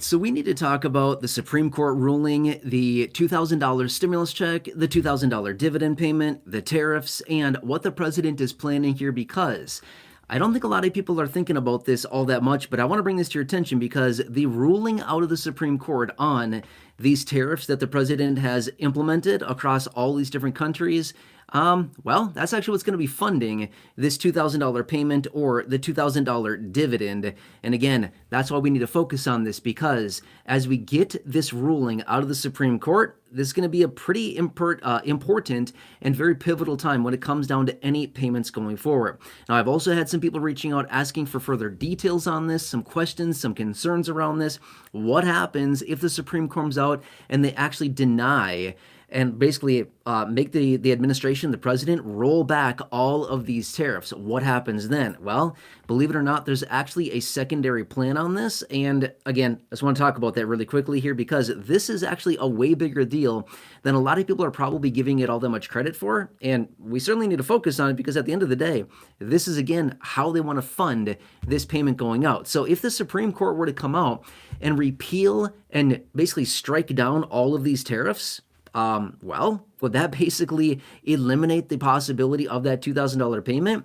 So we need to talk about the Supreme Court ruling, the $2,000 stimulus check, the $2,000 dividend payment, the tariffs, and what the president is planning here because I don't think a lot of people are thinking about this all that much, but I want to bring this to your attention because the ruling out of the Supreme Court on these tariffs that the president has implemented across all these different countries, well, that's actually what's going to be funding this $2,000 payment or the $2,000 dividend. And again, that's why we need to focus on this because as we get this ruling out of the Supreme Court, this is going to be a pretty important and very pivotal time when it comes down to any payments going forward. Now, I've also had some people reaching out asking for further details on this, some questions, some concerns around this. What happens if the Supreme Court comes out and they actually deny and basically make the administration, the president, roll back all of these tariffs? What happens then? Well, believe it or not, there's actually a secondary plan on this. And again, I just want to talk about that really quickly here because this is actually a way bigger deal than a lot of people are probably giving it all that much credit for. And we certainly need to focus on it because at the end of the day, this is, again, how they want to fund this payment going out. So if the Supreme Court were to come out and repeal and basically strike down all of these tariffs, well, would that basically eliminate the possibility of that $2,000 payment?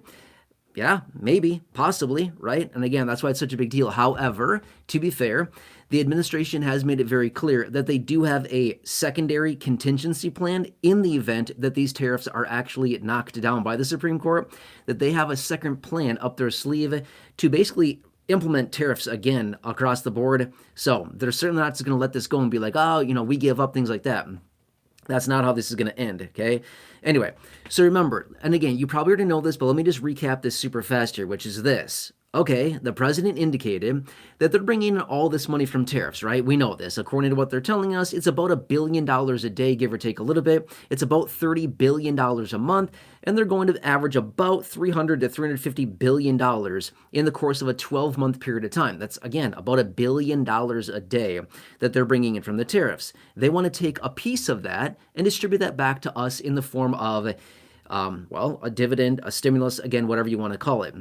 Yeah, maybe, possibly, right? And again, that's why it's such a big deal. However, to be fair, the administration has made it very clear that they do have a secondary contingency plan in the event that these tariffs are actually knocked down by the Supreme Court, that they have a second plan up their sleeve to basically implement tariffs again across the board. So they're certainly not just going to let this go and be like, oh, we give up, things like that. That's not how this is going to end, okay? Anyway, so remember, and again, you probably already know this, but let me just recap this super fast here, which is this. Okay, the president indicated that they're bringing in all this money from tariffs, right? We know this. According to what they're telling us, it's about $1 billion a day, give or take a little bit. It's about $30 billion a month, and they're going to average about $300 to $350 billion in the course of a 12-month period of time. That's, again, about $1 billion a day that they're bringing in from the tariffs. They want to take a piece of that and distribute that back to us in the form of, well, a dividend, a stimulus, again, whatever you want to call it.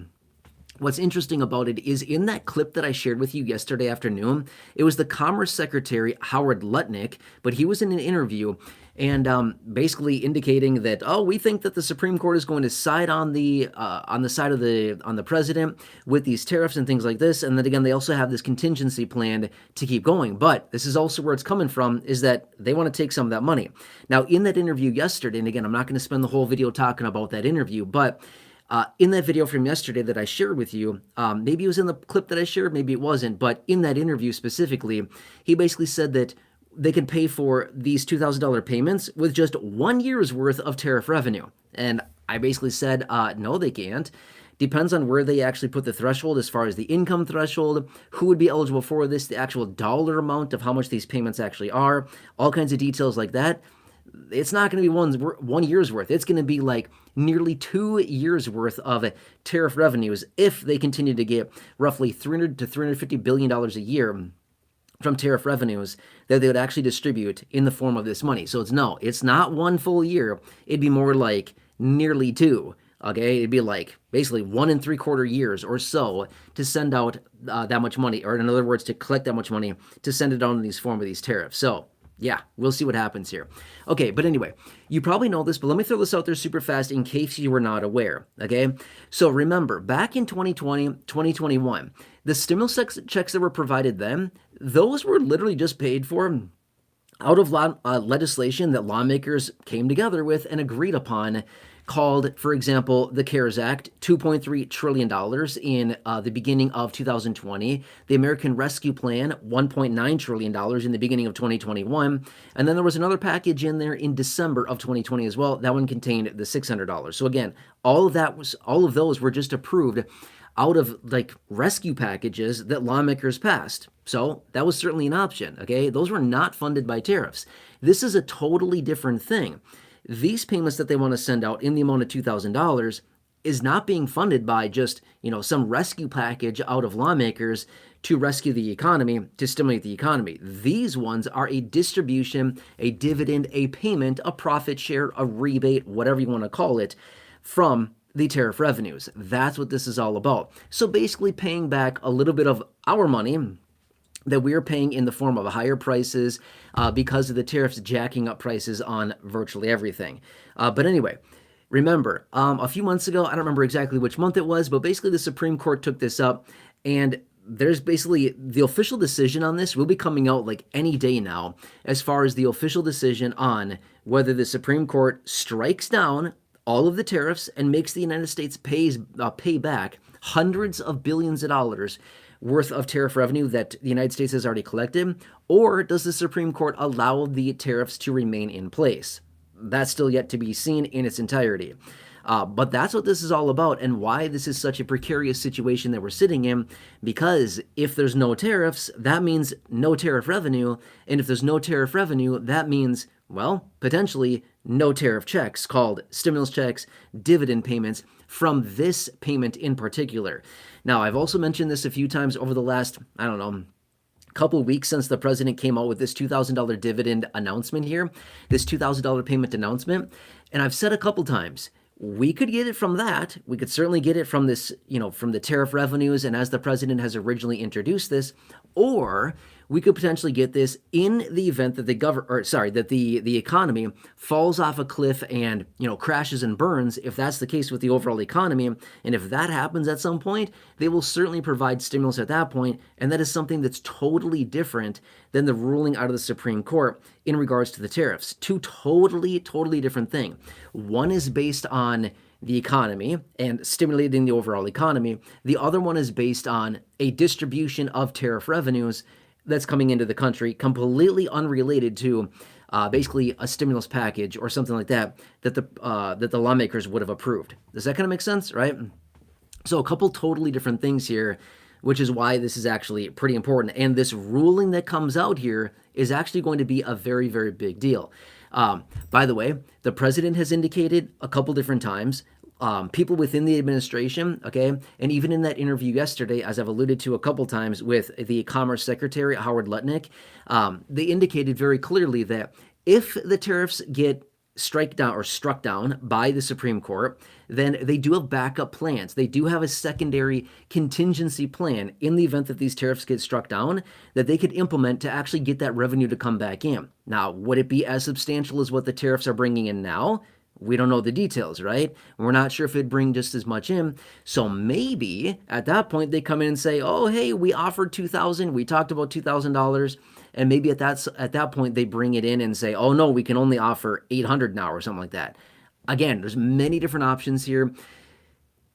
What's interesting about it is in that clip that I shared with you yesterday afternoon, it was the Commerce Secretary, Howard Lutnick, but he was in an interview and basically indicating that, oh, we think that the Supreme Court is going to side on the side of the president with these tariffs and things like this. And then again, they also have this contingency plan to keep going. But this is also where it's coming from, is that they want to take some of that money. Now, in that interview yesterday, and again, I'm not going to spend the whole video talking about that interview, but in that video from yesterday that I shared with you, maybe it was in the clip that I shared, maybe it wasn't, but in that interview specifically, he basically said that they can pay for these $2,000 payments with just 1 year's worth of tariff revenue. And I basically said, no, they can't. Depends on where they actually put the threshold as far as the income threshold, who would be eligible for this, the actual dollar amount of how much these payments actually are, all kinds of details like that. It's not going to be 1 year's worth. It's going to be like nearly 2 years worth of tariff revenues if they continue to get roughly $300 to $350 billion a year from tariff revenues that they would actually distribute in the form of this money. So it's not 1 full year. It'd be more like nearly 2. Okay, it'd be like basically 1 3/4 years or so to send out that much money, or in other words, to collect that much money to send it out in these form of these tariffs. So yeah, we'll see what happens here. Okay, but anyway, you probably know this, but let me throw this out there super fast in case you were not aware, okay? So remember, back in 2020, 2021, the stimulus checks that were provided then, those were literally just paid for out of legislation that lawmakers came together with and agreed upon, called, for example, the CARES Act, $2.3 trillion in the beginning of 2020, the American Rescue Plan, $1.9 trillion in the beginning of 2021, and then there was another package in there in December of 2020 as well. That one contained the $600. So again, all of those were just approved out of like rescue packages that lawmakers passed. So that was certainly an option, okay? Those were not funded by tariffs. This is a totally different thing. These payments that they want to send out in the amount of $2,000 is not being funded by just, some rescue package out of lawmakers to rescue the economy, to stimulate the economy. These ones are a distribution, a dividend, a payment, a profit share, a rebate, whatever you want to call it, from the tariff revenues. That's what this is all about. So basically paying back a little bit of our money that we're paying in the form of higher prices because of the tariffs jacking up prices on virtually everything. But anyway, remember, a few months ago, I don't remember exactly which month it was, but basically the Supreme Court took this up, and there's basically the official decision on this will be coming out like any day now, as far as the official decision on whether the Supreme Court strikes down all of the tariffs and makes the United States pay back hundreds of billions of dollars worth of tariff revenue that the United States has already collected, or does the Supreme Court allow the tariffs to remain in place? That's still yet to be seen in its entirety. But that's what this is all about, and why this is such a precarious situation that we're sitting in, because if there's no tariffs, that means no tariff revenue, and if there's no tariff revenue, that means, well, potentially no tariff checks, called stimulus checks, dividend payments, from this payment in particular. Now, I've also mentioned this a few times over the last, I don't know, couple of weeks since the president came out with this $2,000 dividend announcement here, this $2,000 payment announcement. And I've said a couple times, we could get it from that. We could certainly get it from this, from the tariff revenues, and as the president has originally introduced this, or we could potentially get this in the event that the economy falls off a cliff and crashes and burns. If that's the case with the overall economy, and if that happens at some point, they will certainly provide stimulus at that point, and that is something that's totally different than the ruling out of the Supreme Court in regards to the tariffs. Two totally different things. One is based on the economy and stimulating the overall economy. The other one is based on a distribution of tariff revenues that's coming into the country, completely unrelated to basically a stimulus package or something like that the lawmakers would have approved. Does that kind of make sense, right? So a couple totally different things here, which is why this is actually pretty important. And this ruling that comes out here is actually going to be a very, very big deal. By the way, the president has indicated a couple different times, people within the administration, okay, and even in that interview yesterday, as I've alluded to a couple times with the Commerce Secretary, Howard Lutnick, they indicated very clearly that if the tariffs get struck down by the Supreme Court, then they do have backup plans. They do have a secondary contingency plan in the event that these tariffs get struck down that they could implement to actually get that revenue to come back in. Now, would it be as substantial as what the tariffs are bringing in now? We don't know the details, right? We're not sure if it'd bring just as much in. So maybe at that point they come in and say, oh, hey, we offered $2,000. We talked about $2,000. And maybe at that point they bring it in and say, oh, no, we can only offer $800 now or something like that. Again, there's many different options here,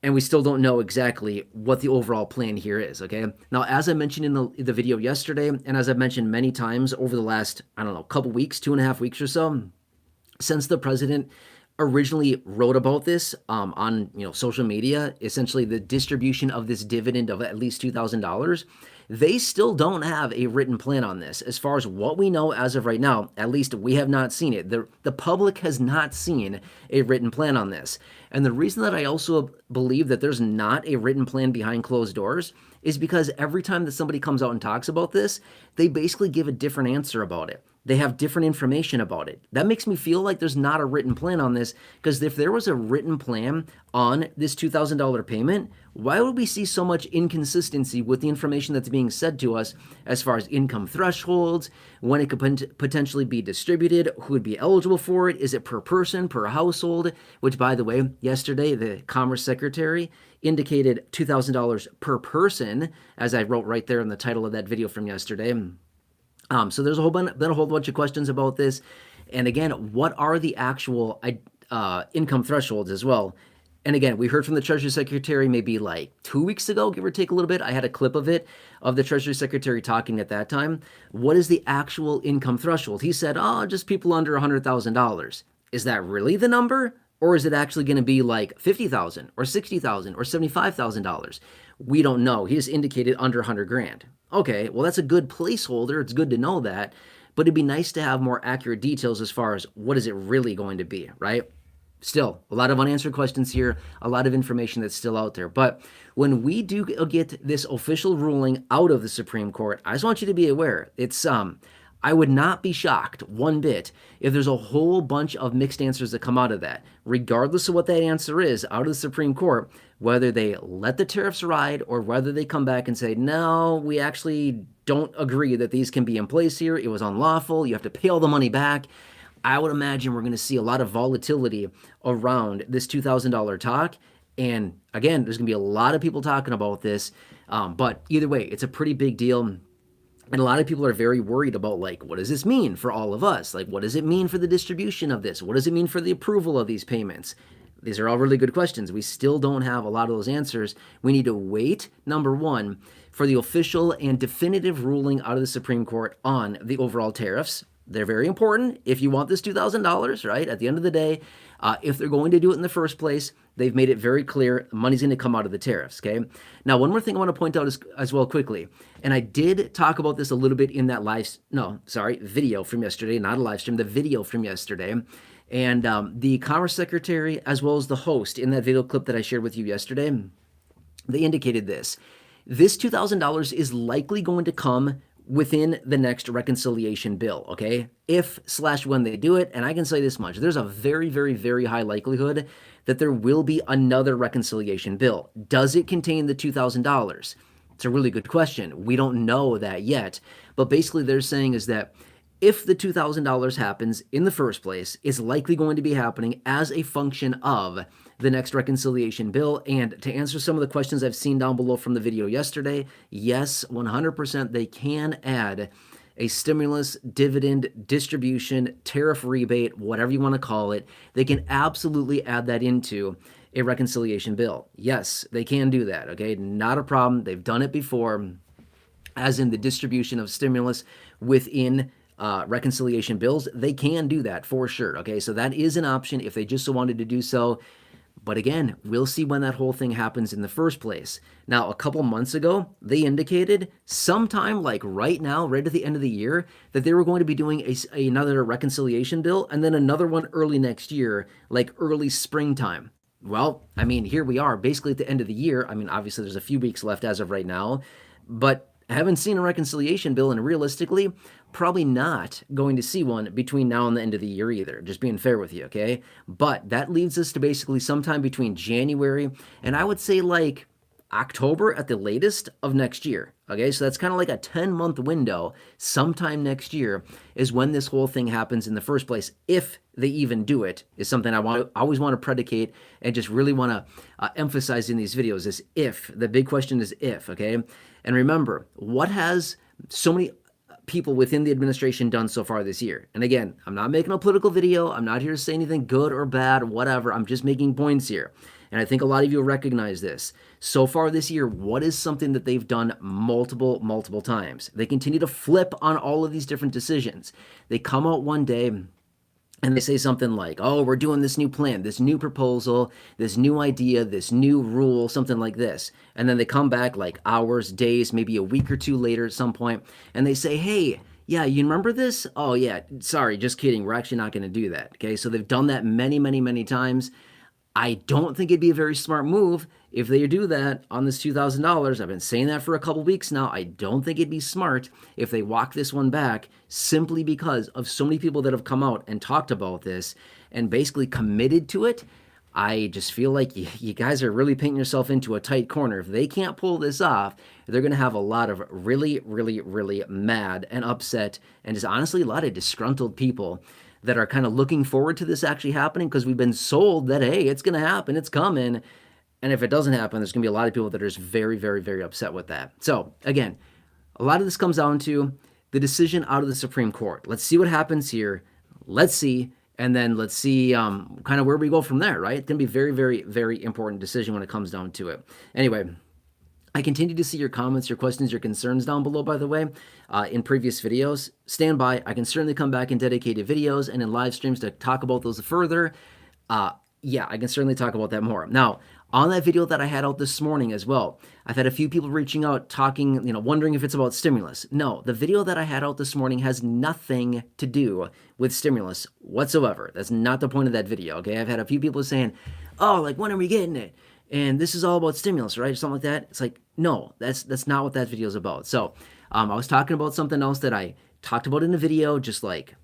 and we still don't know exactly what the overall plan here is, okay? Now, as I mentioned in the video yesterday, and as I've mentioned many times over the last, couple weeks, 2.5 weeks or so, since the president originally wrote about this on social media, essentially the distribution of this dividend of at least $2,000, they still don't have a written plan on this. As far as what we know as of right now, at least we have not seen it. The public has not seen a written plan on this. And the reason that I also believe that there's not a written plan behind closed doors is because every time that somebody comes out and talks about this, they basically give a different answer about it. They have different information about it. That makes me feel like there's not a written plan on this, because if there was a written plan on this $2,000 payment, why would we see so much inconsistency with the information that's being said to us as far as income thresholds, when it could potentially be distributed, who would be eligible for it, is it per person, per household, which, by the way, yesterday the Commerce Secretary indicated $2,000 per person, as I wrote right there in the title of that video from yesterday. So there's been a whole bunch of questions about this. And again, what are the actual income thresholds as well? And again, we heard from the Treasury Secretary maybe like 2 weeks ago, give or take a little bit. I had a clip of it, of the Treasury Secretary talking at that time. What is the actual income threshold? He said, just people under $100,000. Is that really the number? Or is it actually going to be like $50,000 or $60,000 or $75,000? We don't know. He just indicated under $100,000. Okay, well, that's a good placeholder. It's good to know that, but it'd be nice to have more accurate details as far as what is it really going to be, right? Still, a lot of unanswered questions here, a lot of information that's still out there. But when we do get this official ruling out of the Supreme Court, I just want you to be aware. It's I would not be shocked one bit if there's a whole bunch of mixed answers that come out of that, regardless of what that answer is out of the Supreme Court, whether they let the tariffs ride or whether they come back and say, no, we actually don't agree that these can be in place here. It was unlawful. You have to pay all the money back. I would imagine we're going to see a lot of volatility around this $2,000 talk. And again, there's going to be a lot of people talking about this. But either way, it's a pretty big deal. And a lot of people are very worried about, like, what does this mean for all of us? Like, what does it mean for the distribution of this? What does it mean for the approval of these payments? These are all really good questions. We still don't have a lot of those answers. We need to wait, number one, for the official and definitive ruling out of the Supreme Court on the overall tariffs. They're very important if you want this $2,000, right? At the end of the day, if they're going to do it in the first place, they've made it very clear money's going to come out of the tariffs, okay? Now, one more thing I want to point out as well quickly, and I did talk about this a little bit in that video from yesterday, not a live stream, the video from yesterday. And the Commerce Secretary, as well as the host in that video clip that I shared with you yesterday, they indicated this. This $2,000 is likely going to come within the next reconciliation bill, okay? If/when they do it, and I can say this much, there's a very, very, very high likelihood that there will be another reconciliation bill. Does it contain the $2,000? It's a really good question. We don't know that yet, but basically they're saying is that if the $2,000 happens in the first place, it's likely going to be happening as a function of the next reconciliation bill. And to answer some of the questions I've seen down below from the video yesterday, yes, 100% they can add a stimulus, dividend, distribution, tariff rebate, whatever you want to call it. They can absolutely add that into a reconciliation bill. Yes, they can do that, okay? Not a problem. They've done it before, as in the distribution of stimulus within reconciliation bills. They can do that for sure, okay? So that is an option if they just so wanted to do so. But again, we'll see when that whole thing happens in the first place. Now, a couple months ago, they indicated sometime like right now, right at the end of the year, that they were going to be doing another reconciliation bill and then another one early next year, like early springtime. Well, I mean, here we are basically at the end of the year. I mean, obviously there's a few weeks left as of right now, but I haven't seen a reconciliation bill, and realistically, probably not going to see one between now and the end of the year either, just being fair with you, okay? But that leads us to basically sometime between January and I would say like October at the latest of next year, okay? So that's kind of like a 10-month window. Sometime next year is when this whole thing happens in the first place, if they even do it, is something I always want to predicate and just really want to emphasize in these videos is if. The big question is if, okay? And remember, what has so many people within the administration done so far this year? And again, I'm not making a political video. I'm not here to say anything good or bad or whatever. I'm just making points here. And I think a lot of you recognize this. So far this year, what is something that they've done multiple times? They continue to flip on all of these different decisions. They come out one day and they say something like, oh, we're doing this new plan, this new proposal, this new idea, this new rule, something like this. And then they come back like hours, days, maybe a week or two later at some point, and they say, hey, yeah, you remember this? Oh, yeah, sorry, just kidding. We're actually not going to do that. Okay, so they've done that many times. I don't think it'd be a very smart move if they do that on this $2,000. I've been saying that for a couple weeks now. I don't think it'd be smart if they walk this one back simply because of so many people that have come out and talked about this and basically committed to it. I just feel like you guys are really painting yourself into a tight corner. If they can't pull this off, they're going to have a lot of really mad and upset and just honestly a lot of disgruntled people that are kind of looking forward to this actually happening because we've been sold that, hey, it's going to happen, it's coming. And if it doesn't happen, there's going to be a lot of people that are just very upset with that. So again, a lot of this comes down to the decision out of the Supreme Court. Let's see what happens here. Let's see. And then let's see kind of where we go from there, right? It's going to be a very important decision when it comes down to it. Anyway, I continue to see your comments, your questions, your concerns down below, by the way, in previous videos. Stand by. I can certainly come back in dedicated videos and in live streams to talk about those further. Yeah, I can certainly talk about that more. Now, on that video that I had out this morning as well, I've had a few people reaching out, talking, wondering if it's about stimulus. No, the video that I had out this morning has nothing to do with stimulus whatsoever. That's not the point of that video, okay? I've had a few people saying, oh, like, when are we getting it? And this is all about stimulus, right? Something like that. It's like, no, that's not what that video is about. So I was talking about something else that I talked about it in a video just like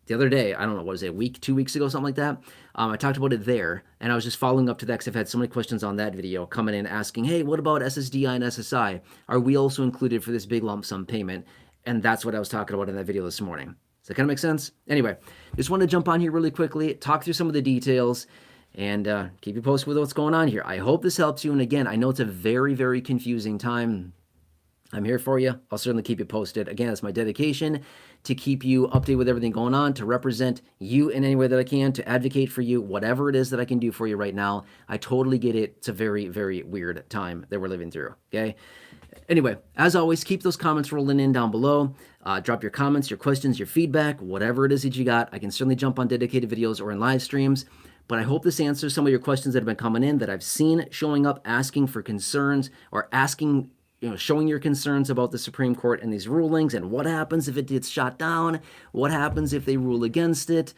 the other day. I don't know, what was it, a week, 2 weeks ago, something like that. I talked about it there, and I was just following up to that because I've had so many questions on that video coming in asking, hey, what about SSDI and SSI? Are we also included for this big lump sum payment? And that's what I was talking about in that video this morning. Does that kind of make sense? Anyway, just want to jump on here really quickly, talk through some of the details, and keep you posted with what's going on here. I hope this helps you. And again, I know it's a very, very confusing time. I'm here for you. I'll certainly keep you posted. Again, it's my dedication to keep you updated with everything going on, to represent you in any way that I can, to advocate for you, whatever it is that I can do for you right now. I totally get it. It's a very, very weird time that we're living through, okay? Anyway, as always, keep those comments rolling in down below. Drop your comments, your questions, your feedback, whatever it is that you got. I can certainly jump on dedicated videos or in live streams. But I hope this answers some of your questions that have been coming in that I've seen showing up, asking for concerns or asking, showing your concerns about the Supreme Court and these rulings and what happens if it gets shot down, what happens if they rule against it.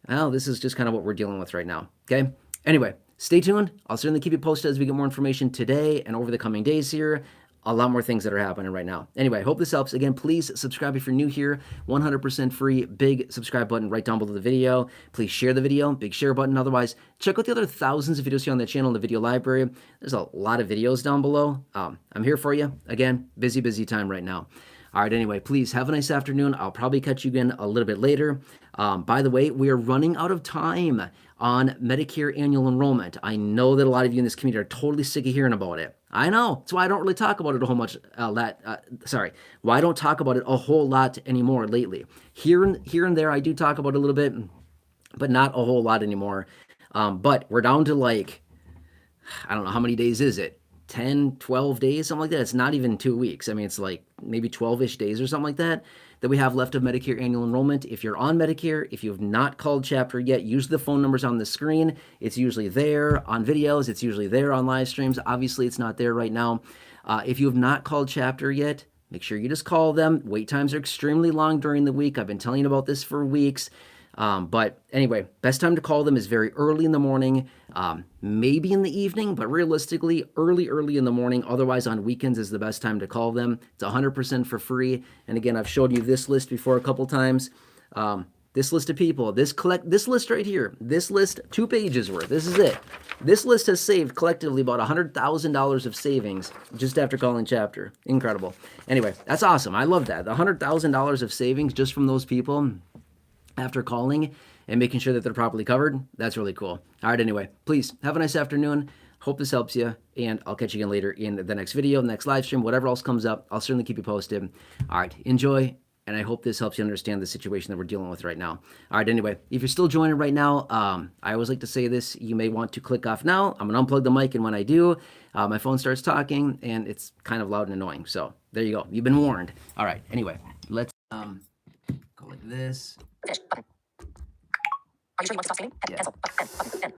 Well, this is just kind of what we're dealing with right now, okay? Anyway, stay tuned. I'll certainly keep you posted as we get more information today and over the coming days here. A lot more things that are happening right now. Anyway, I hope this helps. Again, please subscribe if you're new here. 100% free. Big subscribe button right down below the video. Please share the video. Big share button. Otherwise, check out the other thousands of videos here on the channel in the video library. There's a lot of videos down below. I'm here for you. Again, busy time right now. All right, anyway, please have a nice afternoon. I'll probably catch you again a little bit later. By the way, we are running out of time on Medicare Annual Enrollment. I know that a lot of you in this community are totally sick of hearing about it. I know. That's why I don't really talk about it a whole much. Why I don't talk about it a whole lot anymore lately. Here and there, I do talk about it a little bit, but not a whole lot anymore. But we're down to like, I don't know, how many days is it? 10, 12 days, something like that. It's not even 2 weeks. I mean, it's like maybe 12-ish days or something like that we have left of Medicare Annual Enrollment. If you're on Medicare, if you have not called chapter yet, use the phone numbers on the screen. It's usually there on videos. It's usually there on live streams. Obviously, it's not there right now. If you have not called chapter yet, make sure you just call them. Wait times are extremely long during the week. I've been telling you about this for weeks. But anyway, best time to call them is very early in the morning, maybe in the evening, but realistically early in the morning. Otherwise on weekends is the best time to call them. It's 100% for free. And again, I've showed you this list before a couple times. This list of people, this list right here, this list, 2 pages worth. This is it. This list has saved collectively about $100,000 of savings just after calling chapter. Incredible. Anyway, that's awesome. I love that. The $100,000 of savings just from those people after calling and making sure that they're properly covered. That's really cool. All right, anyway, please have a nice afternoon. Hope this helps you, and I'll catch you again later in the next video, the next live stream, whatever else comes up. I'll certainly keep you posted. All right, enjoy, and I hope this helps you understand the situation that we're dealing with right now. All right, anyway, if you're still joining right now, I always like to say this. You may want to click off now. I'm going to unplug the mic, and when I do, my phone starts talking, and it's kind of loud and annoying. So there you go. You've been warned. All right, anyway, let's go like this. Finish button. Are you sure you want to stop streaming? Yeah. Cancel button.